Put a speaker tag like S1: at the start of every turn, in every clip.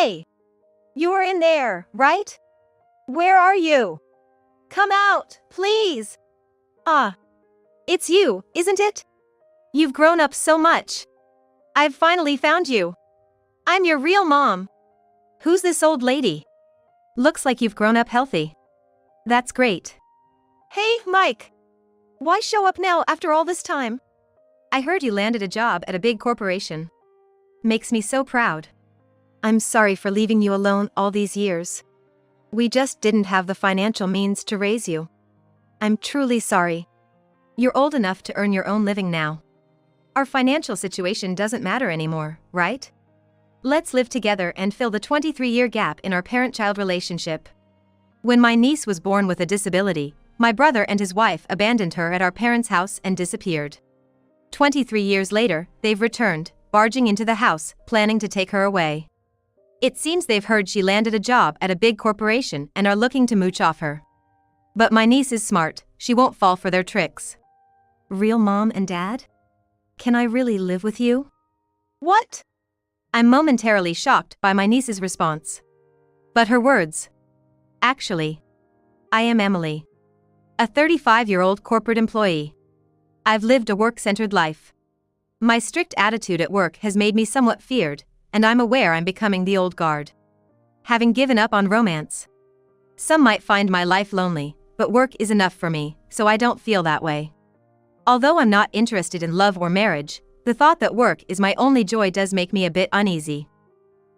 S1: Hey! You're in there, right? Where are you? Come out, please! Ah. It's you, isn't it? You've grown up so much. I've finally found you. I'm your real mom. Who's this old lady? Looks like you've grown up healthy. That's great. Hey, Mike. Why show up now after all this time? I heard you landed a job at a big corporation. Makes me so proud. I'm sorry for leaving you alone all these years. We just didn't have the financial means to raise you. I'm truly sorry. You're old enough to earn your own living now. Our financial situation doesn't matter anymore, right? Let's live together and fill the 23-year gap in our parent-child relationship. When my niece was born with a disability, my brother and his wife abandoned her at our parents' house and disappeared. 23 years later, they've returned, barging into the house, planning to take her away. It seems they've heard she landed a job at a big corporation and are looking to mooch off her. But my niece is smart, she won't fall for their tricks. Real mom and dad? Can I really live with you? What? I'm momentarily shocked by my niece's response. But her words. Actually, I am Emily. A 35-year-old corporate employee. I've lived a work-centered life. My strict attitude at work has made me somewhat feared, and I'm aware I'm becoming the old guard. Having given up on romance. Some might find my life lonely, but work is enough for me, so I don't feel that way. Although I'm not interested in love or marriage, the thought that work is my only joy does make me a bit uneasy.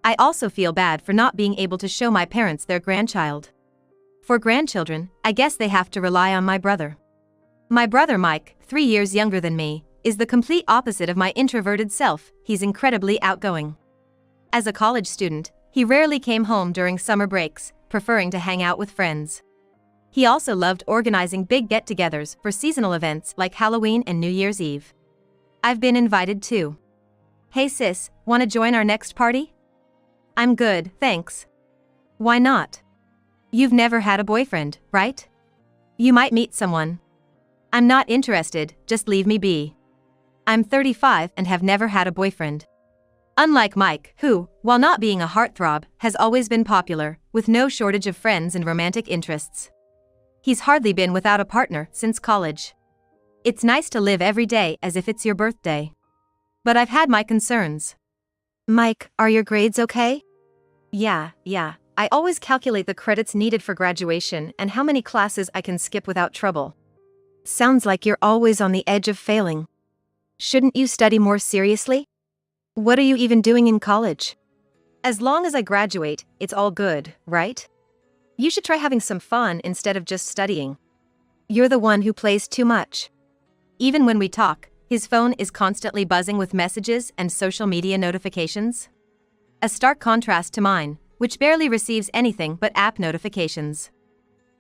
S1: I also feel bad for not being able to show my parents their grandchild. For grandchildren, I guess they have to rely on my brother. My brother Mike, 3 years younger than me, is the complete opposite of my introverted self. He's incredibly outgoing. As a college student, he rarely came home during summer breaks, preferring to hang out with friends. He also loved organizing big get-togethers for seasonal events like Halloween and New Year's Eve. I've been invited too. Hey sis, wanna join our next party? I'm good, thanks. Why not? You've never had a boyfriend, right? You might meet someone. I'm not interested, just leave me be. I'm 35 and have never had a boyfriend. Unlike Mike, who, while not being a heartthrob, has always been popular, with no shortage of friends and romantic interests. He's hardly been without a partner since college. It's nice to live every day as if it's your birthday. But I've had my concerns. Mike, are your grades okay? Yeah. I always calculate the credits needed for graduation and how many classes I can skip without trouble. Sounds like you're always on the edge of failing. Shouldn't you study more seriously? What are you even doing in college? As long as I graduate, it's all good, right? You should try having some fun instead of just studying. You're the one who plays too much. Even when we talk, his phone is constantly buzzing with messages and social media notifications. A stark contrast to mine, which barely receives anything but app notifications.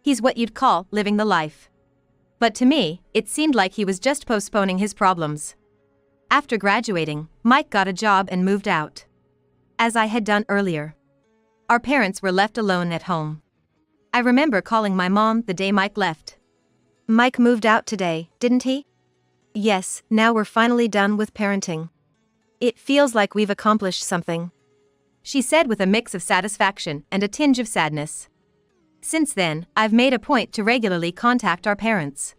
S1: He's what you'd call living the life. But to me, it seemed like he was just postponing his problems. After graduating, Mike got a job and moved out. As I had done earlier. Our parents were left alone at home. I remember calling my mom the day Mike left. Mike moved out today, didn't he? Yes, now we're finally done with parenting. It feels like we've accomplished something. She said with a mix of satisfaction and a tinge of sadness. Since then, I've made a point to regularly contact our parents.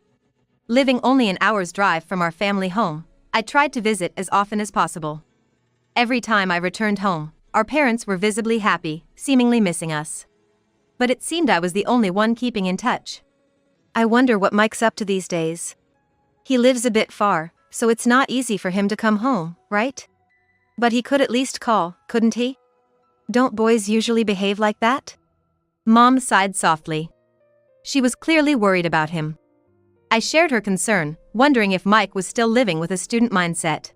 S1: Living only an hour's drive from our family home, I tried to visit as often as possible. Every time I returned home, our parents were visibly happy, seemingly missing us. But it seemed I was the only one keeping in touch. I wonder what Mike's up to these days. He lives a bit far, so it's not easy for him to come home, right? But he could at least call, couldn't he? Don't boys usually behave like that? Mom sighed softly. She was clearly worried about him. I shared her concern, wondering if Mike was still living with a student mindset.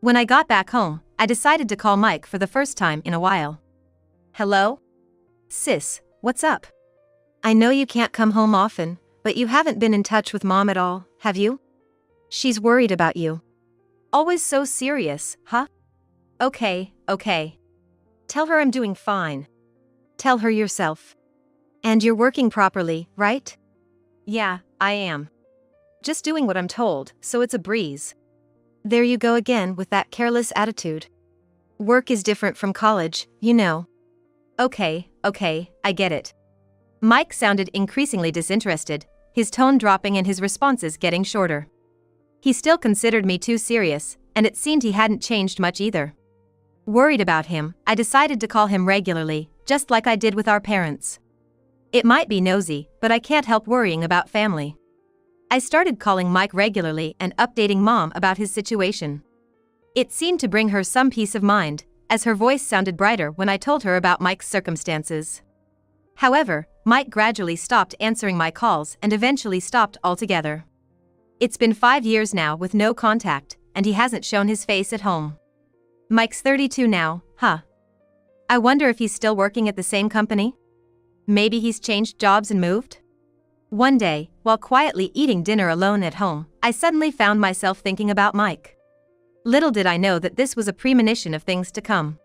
S1: When I got back home, I decided to call Mike for the first time in a while. Hello? Sis, what's up? I know you can't come home often, but you haven't been in touch with Mom at all, have you? She's worried about you. Always so serious, huh? Okay. Tell her I'm doing fine. Tell her yourself. And you're working properly, right? Yeah, I am. Just doing what I'm told, so it's a breeze. There you go again with that careless attitude. Work is different from college, you know. Okay, I get it. Mike sounded increasingly disinterested, his tone dropping and his responses getting shorter. He still considered me too serious, and it seemed he hadn't changed much either. Worried about him, I decided to call him regularly, just like I did with our parents. It might be nosy, but I can't help worrying about family. I started calling Mike regularly and updating Mom about his situation. It seemed to bring her some peace of mind, as her voice sounded brighter when I told her about Mike's circumstances. However, Mike gradually stopped answering my calls and eventually stopped altogether. It's been 5 years now with no contact, and he hasn't shown his face at home. Mike's 32 now, huh? I wonder if he's still working at the same company? Maybe he's changed jobs and moved? One day, while quietly eating dinner alone at home, I suddenly found myself thinking about Mike. Little did I know that this was a premonition of things to come.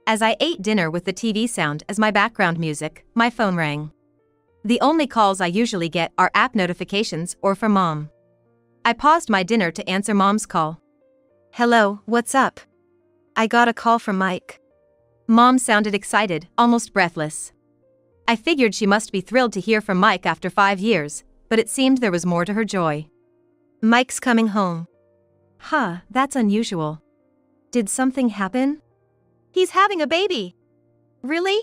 S1: As I ate dinner with the TV sound as my background music, my phone rang. The only calls I usually get are app notifications or from Mom. I paused my dinner to answer Mom's call. Hello, what's up? I got a call from Mike. Mom sounded excited, almost breathless. I figured she must be thrilled to hear from Mike after 5 years, but it seemed there was more to her joy. Mike's coming home. Huh, that's unusual. Did something happen? He's having a baby. Really?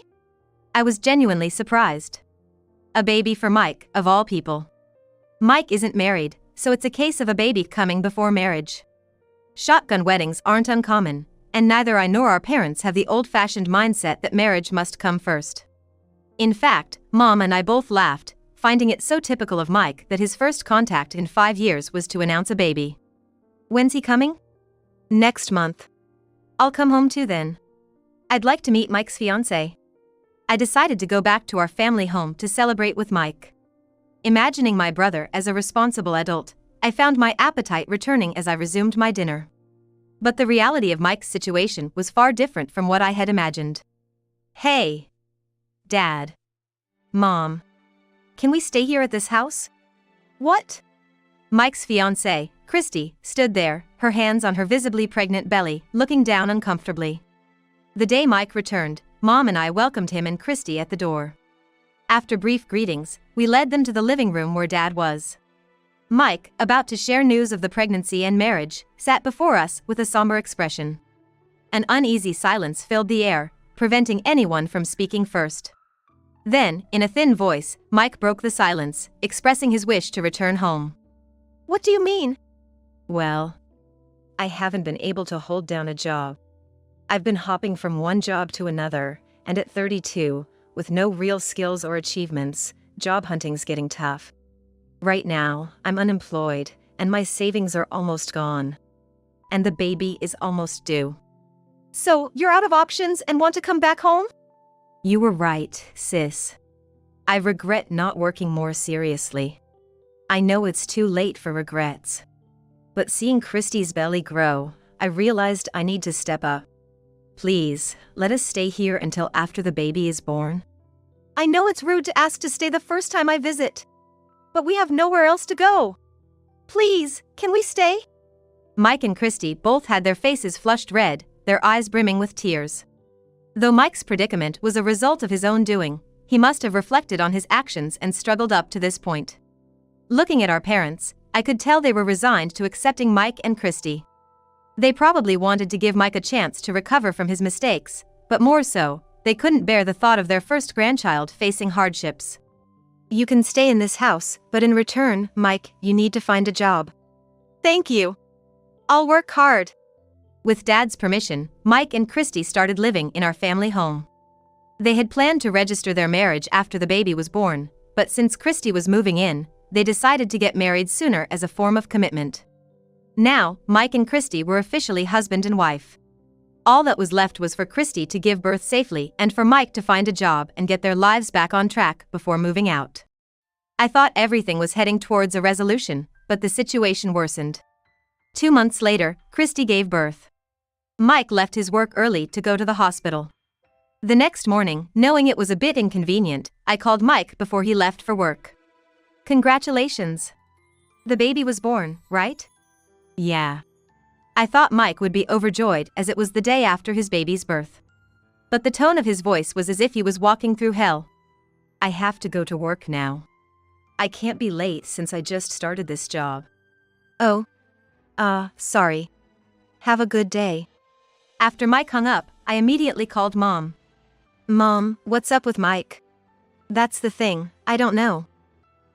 S1: I was genuinely surprised. A baby for Mike, of all people. Mike isn't married, so it's a case of a baby coming before marriage. Shotgun weddings aren't uncommon, and neither I nor our parents have the old-fashioned mindset that marriage must come first. In fact, Mom and I both laughed, finding it so typical of Mike that his first contact in 5 years was to announce a baby. When's he coming? Next month. I'll come home too then. I'd like to meet Mike's fiancée. I decided to go back to our family home to celebrate with Mike. Imagining my brother as a responsible adult, I found my appetite returning as I resumed my dinner. But the reality of Mike's situation was far different from what I had imagined. Hey! Dad. Mom. Can we stay here at this house? What? Mike's fiancée, Christy, stood there, her hands on her visibly pregnant belly, looking down uncomfortably. The day Mike returned, Mom and I welcomed him and Christy at the door. After brief greetings, we led them to the living room where Dad was. Mike, about to share news of the pregnancy and marriage, sat before us with a somber expression. An uneasy silence filled the air, preventing anyone from speaking first. Then, in a thin voice, Mike broke the silence, expressing his wish to return home. What do you mean? Well, I haven't been able to hold down a job. I've been hopping from one job to another, and at 32, with no real skills or achievements, job hunting's getting tough. Right now, I'm unemployed, and my savings are almost gone. And the baby is almost due. So, you're out of options and want to come back home? You were right, sis. I regret not working more seriously. I know it's too late for regrets. But seeing Christy's belly grow, I realized I need to step up. Please, let us stay here until after the baby is born. I know it's rude to ask to stay the first time I visit. But we have nowhere else to go. Please, can we stay? Mike and Christy both had their faces flushed red, their eyes brimming with tears. Though Mike's predicament was a result of his own doing, he must have reflected on his actions and struggled up to this point. Looking at our parents, I could tell they were resigned to accepting Mike and Christy. They probably wanted to give Mike a chance to recover from his mistakes, but more so, they couldn't bear the thought of their first grandchild facing hardships. You can stay in this house, but in return, Mike, you need to find a job. Thank you. I'll work hard. With Dad's permission, Mike and Christy started living in our family home. They had planned to register their marriage after the baby was born, but since Christy was moving in, they decided to get married sooner as a form of commitment. Now, Mike and Christy were officially husband and wife. All that was left was for Christy to give birth safely and for Mike to find a job and get their lives back on track before moving out. I thought everything was heading towards a resolution, but the situation worsened. 2 months later, Christy gave birth. Mike left his work early to go to the hospital. The next morning, knowing it was a bit inconvenient, I called Mike before he left for work. Congratulations. The baby was born, right? Yeah. I thought Mike would be overjoyed as it was the day after his baby's birth. but the tone of his voice was as if he was walking through hell. I have to go to work now. I can't be late since I just started this job. Oh. Sorry. Have a good day. After Mike hung up, I immediately called Mom. Mom, what's up with Mike? That's the thing, I don't know.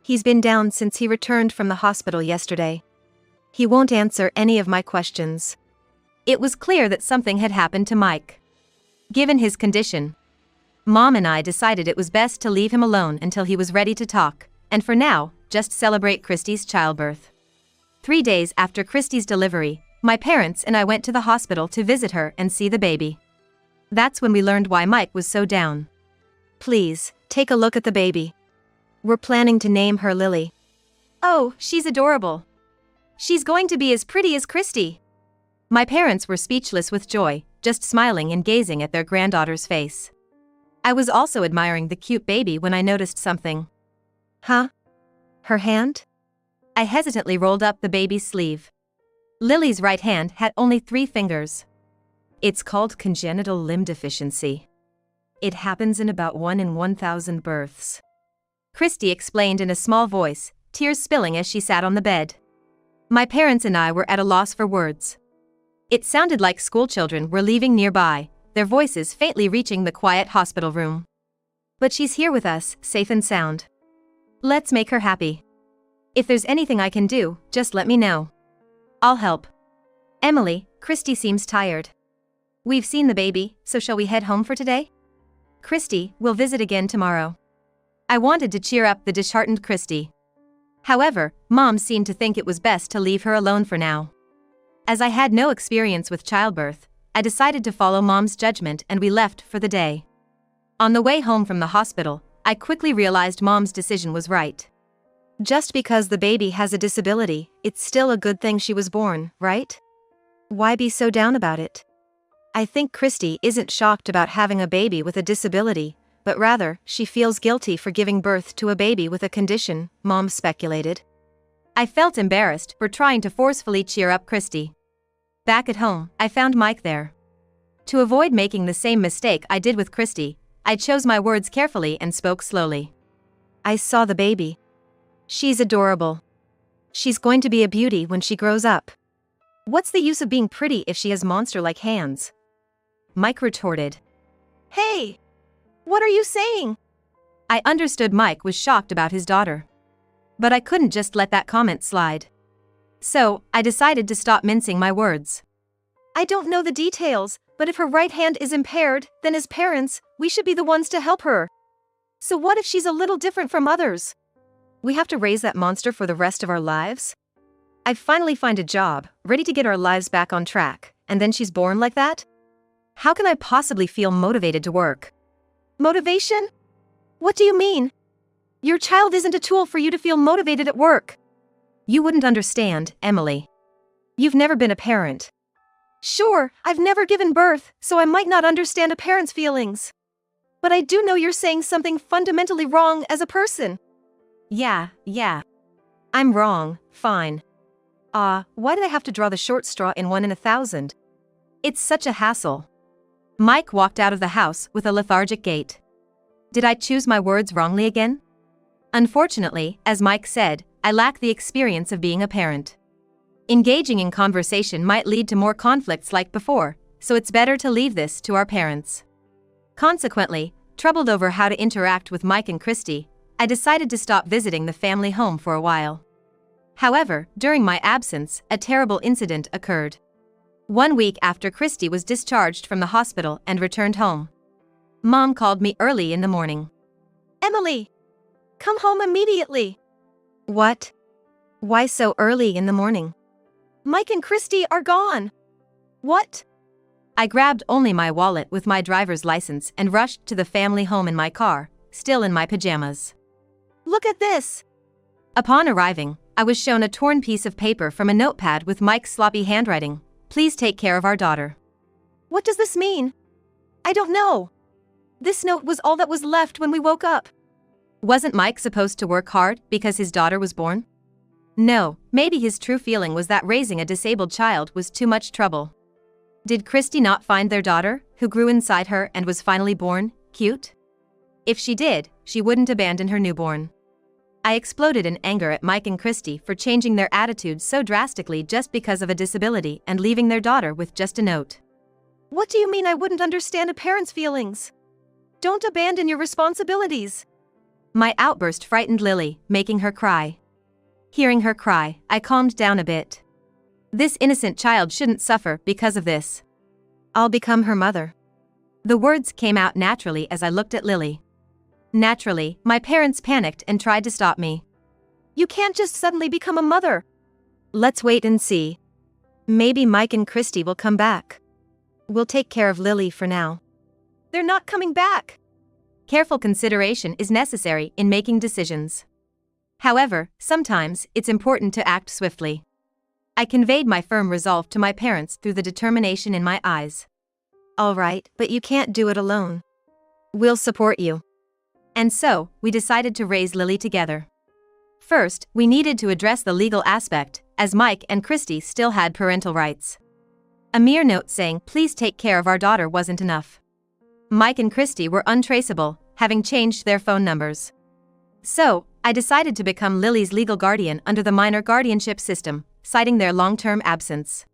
S1: He's been down since he returned from the hospital yesterday. He won't answer any of my questions. It was clear that something had happened to Mike. Given his condition, Mom and I decided it was best to leave him alone until he was ready to talk, and for now, just celebrate Christy's childbirth. 3 days after Christy's delivery, my parents and I went to the hospital to visit her and see the baby. That's when we learned why Mike was so down. Please, take a look at the baby. We're planning to name her Lily. Oh, she's adorable. She's going to be as pretty as Christy. My parents were speechless with joy, just smiling and gazing at their granddaughter's face. I was also admiring the cute baby when I noticed something. Huh? Her hand? I hesitantly rolled up the baby's sleeve. Lily's right hand had only 3 fingers. It's called congenital limb deficiency. It happens in about 1 in 1,000 births. Christy explained in a small voice, tears spilling as she sat on the bed. My parents and I were at a loss for words. It sounded like schoolchildren were leaving nearby, their voices faintly reaching the quiet hospital room. But she's here with us, safe and sound. Let's make her happy. If there's anything I can do, just let me know. I'll help. Emily, Christy seems tired. We've seen the baby, so shall we head home for today? Christy, we'll visit again tomorrow. I wanted to cheer up the disheartened Christy. However, Mom seemed to think it was best to leave her alone for now. As I had no experience with childbirth, I decided to follow Mom's judgment and we left for the day. On the way home from the hospital, I quickly realized Mom's decision was right. Just because the baby has a disability, it's still a good thing she was born, right? Why be so down about it? I think Christy isn't shocked about having a baby with a disability, but rather, she feels guilty for giving birth to a baby with a condition, Mom speculated. I felt embarrassed for trying to forcefully cheer up Christy. Back at home, I found Mike there. To avoid making the same mistake I did with Christy, I chose my words carefully and spoke slowly. I saw the baby. She's adorable. She's going to be a beauty when she grows up. What's the use of being pretty if she has monster-like hands? Mike retorted. Hey! What are you saying? I understood Mike was shocked about his daughter. But I couldn't just let that comment slide. So, I decided to stop mincing my words. I don't know the details, but if her right hand is impaired, then as parents, we should be the ones to help her. So what if she's a little different from others? We have to raise that monster for the rest of our lives? I finally find a job, ready to get our lives back on track, and then she's born like that? How can I possibly feel motivated to work? Motivation? What do you mean? Your child isn't a tool for you to feel motivated at work. You wouldn't understand, Emily. You've never been a parent. Sure, I've never given birth, so I might not understand a parent's feelings. But I do know you're saying something fundamentally wrong as a person. Yeah. I'm wrong, fine. Why did I have to draw the short straw in 1 in 1,000? It's such a hassle. Mike walked out of the house with a lethargic gait. Did I choose my words wrongly again? Unfortunately, as Mike said, I lack the experience of being a parent. Engaging in conversation might lead to more conflicts like before, so it's better to leave this to our parents. Consequently, troubled over how to interact with Mike and Christy, I decided to stop visiting the family home for a while. However, during my absence, a terrible incident occurred. 1 week after Christy was discharged from the hospital and returned home, Mom called me early in the morning. Emily! Come home immediately! What? Why so early in the morning? Mike and Christy are gone! What? I grabbed only my wallet with my driver's license and rushed to the family home in my car, still in my pajamas. Look at this! Upon arriving, I was shown a torn piece of paper from a notepad with Mike's sloppy handwriting. Please take care of our daughter. What does this mean? I don't know. This note was all that was left when we woke up. Wasn't Mike supposed to work hard because his daughter was born? No, maybe his true feeling was that raising a disabled child was too much trouble. Did Christy not find their daughter, who grew inside her and was finally born, cute? If she did, she wouldn't abandon her newborn. I exploded in anger at Mike and Christy for changing their attitudes so drastically just because of a disability and leaving their daughter with just a note. What do you mean I wouldn't understand a parent's feelings? Don't abandon your responsibilities. My outburst frightened Lily, making her cry. Hearing her cry, I calmed down a bit. This innocent child shouldn't suffer because of this. I'll become her mother. The words came out naturally as I looked at Lily. Naturally, my parents panicked and tried to stop me. You can't just suddenly become a mother. Let's wait and see. Maybe Mike and Christy will come back. We'll take care of Lily for now. They're not coming back. Careful consideration is necessary in making decisions. However, sometimes it's important to act swiftly. I conveyed my firm resolve to my parents through the determination in my eyes. All right, but you can't do it alone. We'll support you. And so, we decided to raise Lily together. First, we needed to address the legal aspect, as Mike and Christy still had parental rights. A mere note saying, "Please take care of our daughter," wasn't enough. Mike and Christy were untraceable, having changed their phone numbers. So, I decided to become Lily's legal guardian under the minor guardianship system, citing their long-term absence.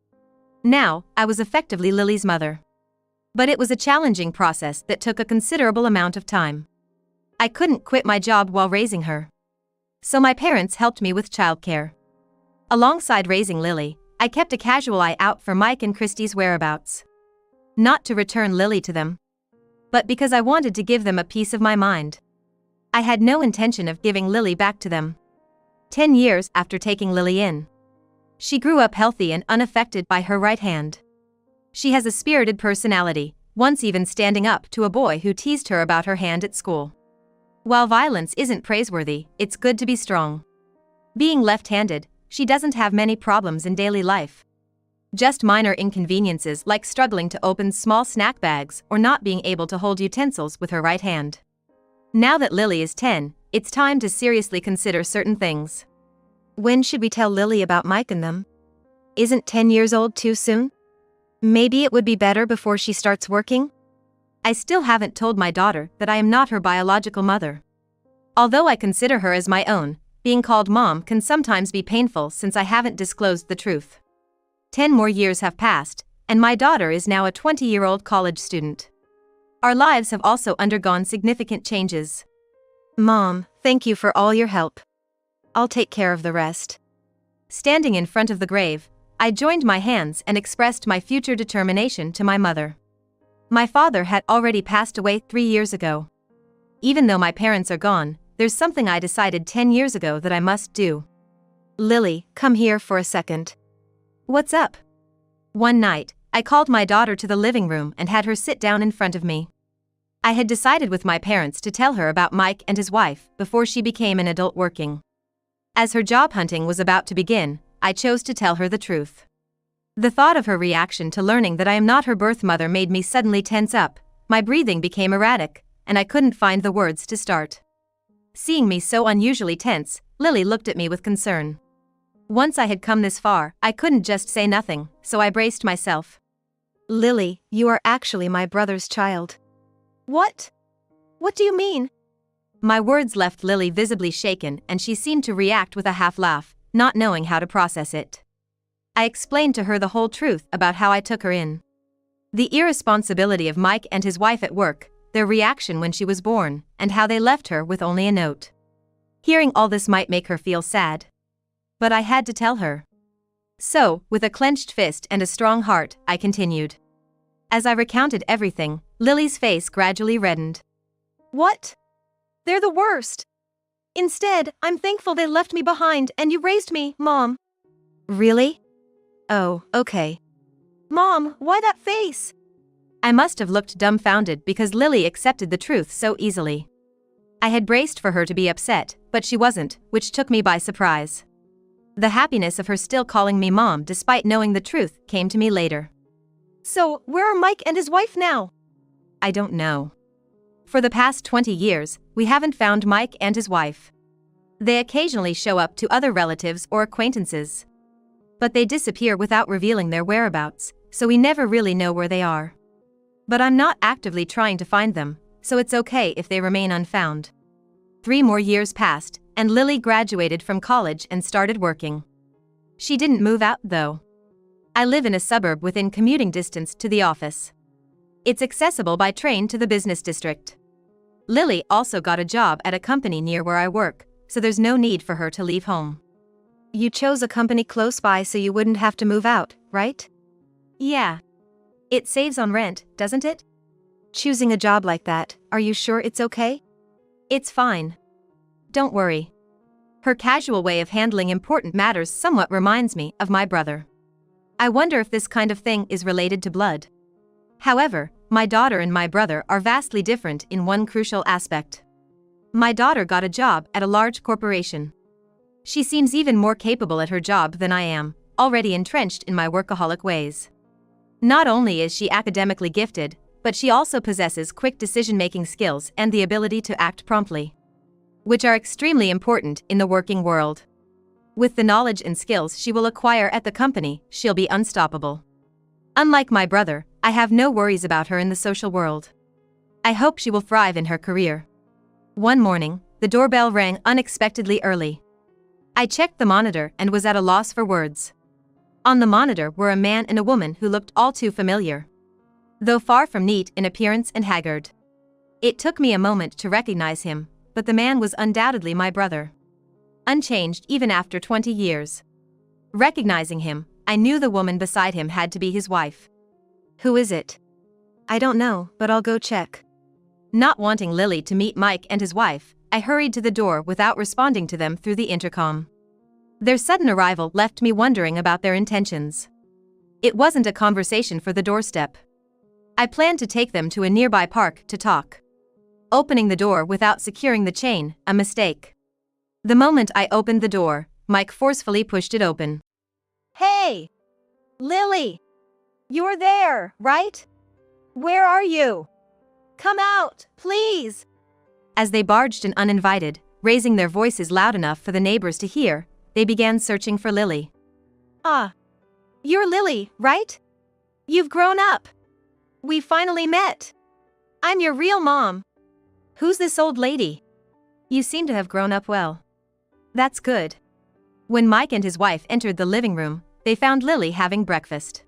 S1: Now, I was effectively Lily's mother. But it was a challenging process that took a considerable amount of time. I couldn't quit my job while raising her. So my parents helped me with childcare. Alongside raising Lily, I kept a casual eye out for Mike and Christy's whereabouts. Not to return Lily to them, but because I wanted to give them a piece of my mind. I had no intention of giving Lily back to them. 10 years after taking Lily in, she grew up healthy and unaffected by her right hand. She has a spirited personality, once even standing up to a boy who teased her about her hand at school. While violence isn't praiseworthy, it's good to be strong. Being left-handed, she doesn't have many problems in daily life. Just minor inconveniences like struggling to open small snack bags or not being able to hold utensils with her right hand. Now that Lily is 10, it's time to seriously consider certain things. When should we tell Lily about Mike and them? Isn't 10 years old too soon? Maybe it would be better before she starts working? I still haven't told my daughter that I am not her biological mother. Although I consider her as my own, being called mom can sometimes be painful since I haven't disclosed the truth. 10 more years have passed, and my daughter is now a 20-year-old college student. Our lives have also undergone significant changes. Mom, thank you for all your help. I'll take care of the rest. Standing in front of the grave, I joined my hands and expressed my future determination to my mother. My father had already passed away 3 years ago. Even though my parents are gone, there's something I decided 10 years ago that I must do. Lily, come here for a second. What's up? One night, I called my daughter to the living room and had her sit down in front of me. I had decided with my parents to tell her about Mike and his wife before she became an adult working. As her job hunting was about to begin, I chose to tell her the truth. The thought of her reaction to learning that I am not her birth mother made me suddenly tense up, my breathing became erratic, and I couldn't find the words to start. Seeing me so unusually tense, Lily looked at me with concern. Once I had come this far, I couldn't just say nothing, so I braced myself. Lily, you are actually my brother's child. What? What do you mean? My words left Lily visibly shaken and she seemed to react with a half laugh, not knowing how to process it. I explained to her the whole truth about how I took her in. The irresponsibility of Mike and his wife at work, their reaction when she was born, and how they left her with only a note. Hearing all this might make her feel sad. But I had to tell her. So, with a clenched fist and a strong heart, I continued. As I recounted everything, Lily's face gradually reddened. What? They're the worst. Instead, I'm thankful they left me behind and you raised me, Mom. Really? Oh, okay. Mom, why that face? I must have looked dumbfounded because Lily accepted the truth so easily. I had braced for her to be upset, but she wasn't, which took me by surprise. The happiness of her still calling me Mom despite knowing the truth came to me later. So, where are Mike and his wife now? I don't know. For the past 20 years, we haven't found Mike and his wife. They occasionally show up to other relatives or acquaintances. But they disappear without revealing their whereabouts, so we never really know where they are. But I'm not actively trying to find them, so it's okay if they remain unfound. 3 more years passed, and Lily graduated from college and started working. She didn't move out, though. I live in a suburb within commuting distance to the office. It's accessible by train to the business district. Lily also got a job at a company near where I work, so there's no need for her to leave home. You chose a company close by so you wouldn't have to move out, right? Yeah. It saves on rent, doesn't it? Choosing a job like that, are you sure it's okay? It's fine. Don't worry. Her casual way of handling important matters somewhat reminds me of my brother. I wonder if this kind of thing is related to blood. However, my daughter and my brother are vastly different in one crucial aspect. My daughter got a job at a large corporation. She seems even more capable at her job than I am, already entrenched in my workaholic ways. Not only is she academically gifted, but she also possesses quick decision-making skills and the ability to act promptly, which are extremely important in the working world. With the knowledge and skills she will acquire at the company, she'll be unstoppable. Unlike my brother, I have no worries about her in the social world. I hope she will thrive in her career. One morning, the doorbell rang unexpectedly early. I checked the monitor and was at a loss for words. On the monitor were a man and a woman who looked all too familiar, though far from neat in appearance and haggard. It took me a moment to recognize him, but the man was undoubtedly my brother. Unchanged even after 20 years. Recognizing him, I knew the woman beside him had to be his wife. Who is it? I don't know, but I'll go check. Not wanting Lily to meet Mike and his wife, I hurried to the door without responding to them through the intercom. Their sudden arrival left me wondering about their intentions. It wasn't a conversation for the doorstep. I planned to take them to a nearby park to talk. Opening the door without securing the chain, a mistake. The moment I opened the door, Mike forcefully pushed it open. Hey! Lily! You're there, right? Where are you? Come out, please! As they barged in uninvited, raising their voices loud enough for the neighbors to hear, they began searching for Lily. Ah. You're Lily, right? You've grown up. We finally met. I'm your real mom. Who's this old lady? You seem to have grown up well. That's good. When Mike and his wife entered the living room, they found Lily having breakfast.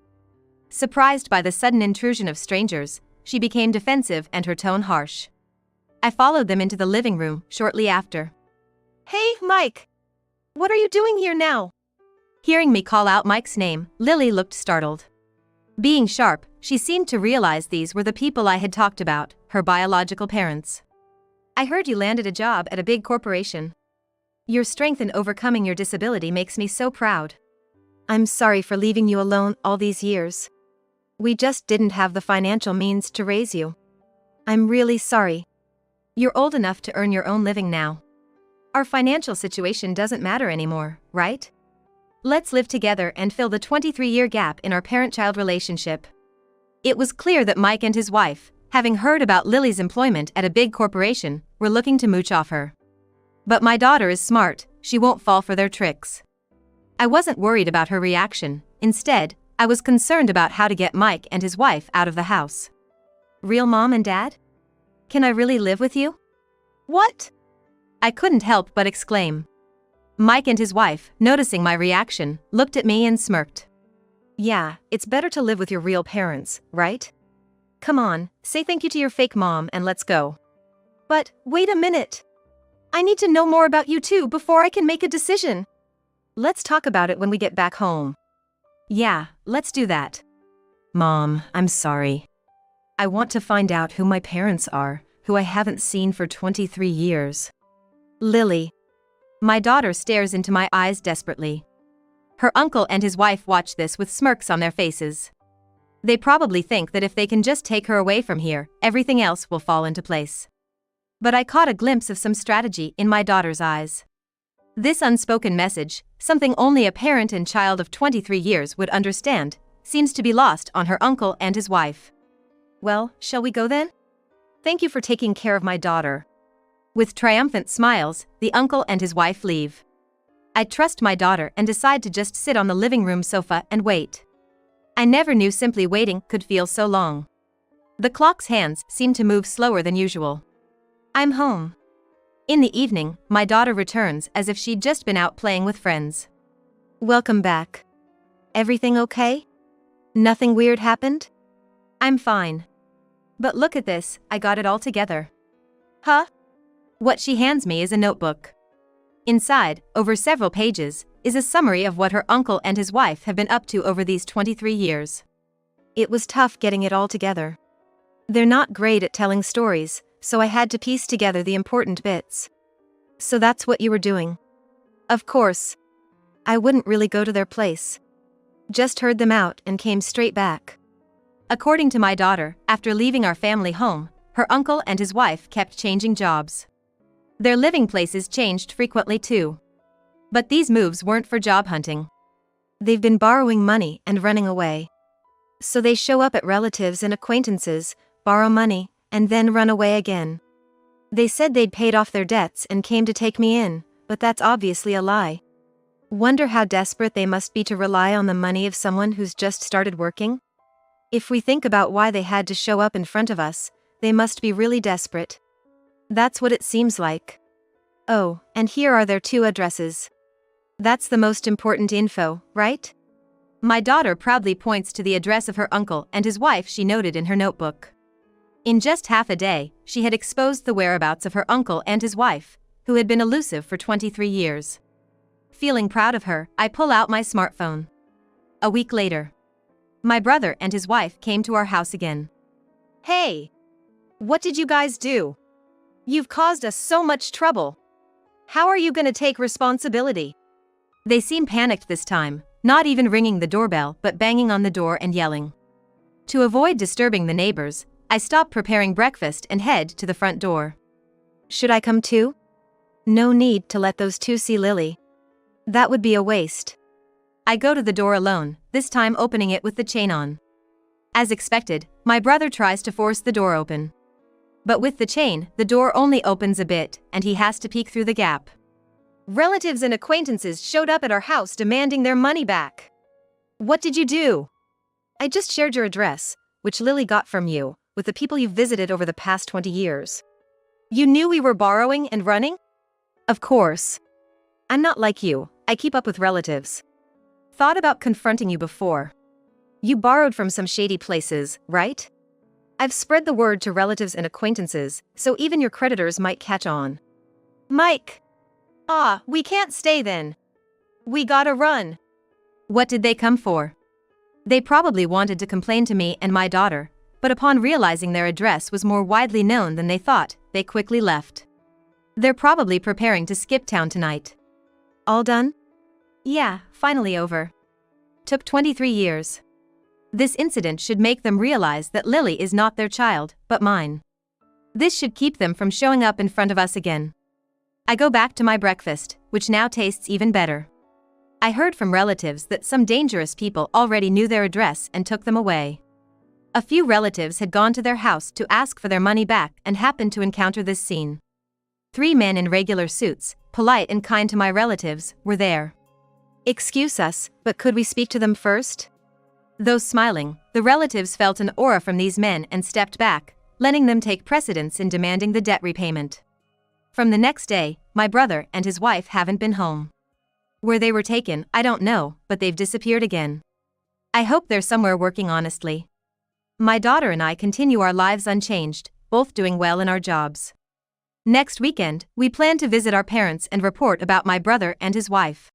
S1: Surprised by the sudden intrusion of strangers, she became defensive and her tone harsh. I followed them into the living room shortly after. Hey, Mike! What are you doing here now? Hearing me call out Mike's name, Lily looked startled. Being sharp, she seemed to realize these were the people I had talked about, her biological parents. I heard you landed a job at a big corporation. Your strength in overcoming your disability makes me so proud. I'm sorry for leaving you alone all these years. We just didn't have the financial means to raise you. I'm really sorry. You're old enough to earn your own living now. Our financial situation doesn't matter anymore, right? Let's live together and fill the 23-year gap in our parent-child relationship. It was clear that Mike and his wife, having heard about Lily's employment at a big corporation, were looking to mooch off her. But my daughter is smart, she won't fall for their tricks. I wasn't worried about her reaction. Instead, I was concerned about how to get Mike and his wife out of the house. Real mom and dad? Can I really live with you? What? I couldn't help but exclaim. Mike and his wife, noticing my reaction, looked at me and smirked. Yeah, it's better to live with your real parents, right? Come on, say thank you to your fake mom and let's go. But, wait a minute. I need to know more about you too before I can make a decision. Let's talk about it when we get back home. Yeah, let's do that. Mom, I'm sorry. I want to find out who my parents are, who I haven't seen for 23 years. Lily. My daughter stares into my eyes desperately. Her uncle and his wife watch this with smirks on their faces. They probably think that if they can just take her away from here, everything else will fall into place. But I caught a glimpse of some strategy in my daughter's eyes. This unspoken message, something only a parent and child of 23 years would understand, seems to be lost on her uncle and his wife. Well, shall we go then? Thank you for taking care of my daughter. With triumphant smiles, the uncle and his wife leave. I trust my daughter and decide to just sit on the living room sofa and wait. I never knew simply waiting could feel so long. The clock's hands seemed to move slower than usual. I'm home. In the evening, my daughter returns as if she'd just been out playing with friends. Welcome back. Everything okay? Nothing weird happened? I'm fine. But look at this, I got it all together. Huh? What she hands me is a notebook. Inside, over several pages, is a summary of what her uncle and his wife have been up to over these 23 years. It was tough getting it all together. They're not great at telling stories, so I had to piece together the important bits. So that's what you were doing? Of course. I wouldn't really go to their place. Just heard them out and came straight back. According to my daughter, after leaving our family home, her uncle and his wife kept changing jobs. Their living places changed frequently too. But these moves weren't for job hunting. They've been borrowing money and running away. So they show up at relatives and acquaintances, borrow money, and then run away again. They said they'd paid off their debts and came to take me in, but that's obviously a lie. Wonder how desperate they must be to rely on the money of someone who's just started working? If we think about why they had to show up in front of us, they must be really desperate. That's what it seems like. Oh, and here are their 2 addresses. That's the most important info, right? My daughter proudly points to the address of her uncle and his wife she noted in her notebook. In just half a day, she had exposed the whereabouts of her uncle and his wife, who had been elusive for 23 years. Feeling proud of her, I pull out my smartphone. A week later, my brother and his wife came to our house again. Hey! What did you guys do? You've caused us so much trouble. How are you gonna take responsibility? They seem panicked this time, not even ringing the doorbell but banging on the door and yelling. To avoid disturbing the neighbors, I stop preparing breakfast and head to the front door. Should I come too? No need to let those 2 see Lily. That would be a waste. I go to the door alone, this time opening it with the chain on. As expected, my brother tries to force the door open. But with the chain, the door only opens a bit, and he has to peek through the gap. Relatives and acquaintances showed up at our house demanding their money back. What did you do? I just shared your address, which Lily got from you, with the people you've visited over the past 20 years. You knew we were borrowing and running? Of course. I'm not like you, I keep up with relatives. Thought about confronting you before. You borrowed from some shady places, right? I've spread the word to relatives and acquaintances, so even your creditors might catch on. Mike! We can't stay then. We gotta run. What did they come for? They probably wanted to complain to me and my daughter, but upon realizing their address was more widely known than they thought, they quickly left. They're probably preparing to skip town tonight. All done? Yeah, finally over. Took 23 years. This incident should make them realize that Lily is not their child, but mine. This should keep them from showing up in front of us again. I go back to my breakfast, which now tastes even better. I heard from relatives that some dangerous people already knew their address and took them away. A few relatives had gone to their house to ask for their money back and happened to encounter this scene. 3 men in regular suits, polite and kind to my relatives, were there. Excuse us, but could we speak to them first? Though smiling, the relatives felt an aura from these men and stepped back, letting them take precedence in demanding the debt repayment. From the next day, my brother and his wife haven't been home. Where they were taken, I don't know, but they've disappeared again. I hope they're somewhere working honestly. My daughter and I continue our lives unchanged, both doing well in our jobs. Next weekend, we plan to visit our parents and report about my brother and his wife.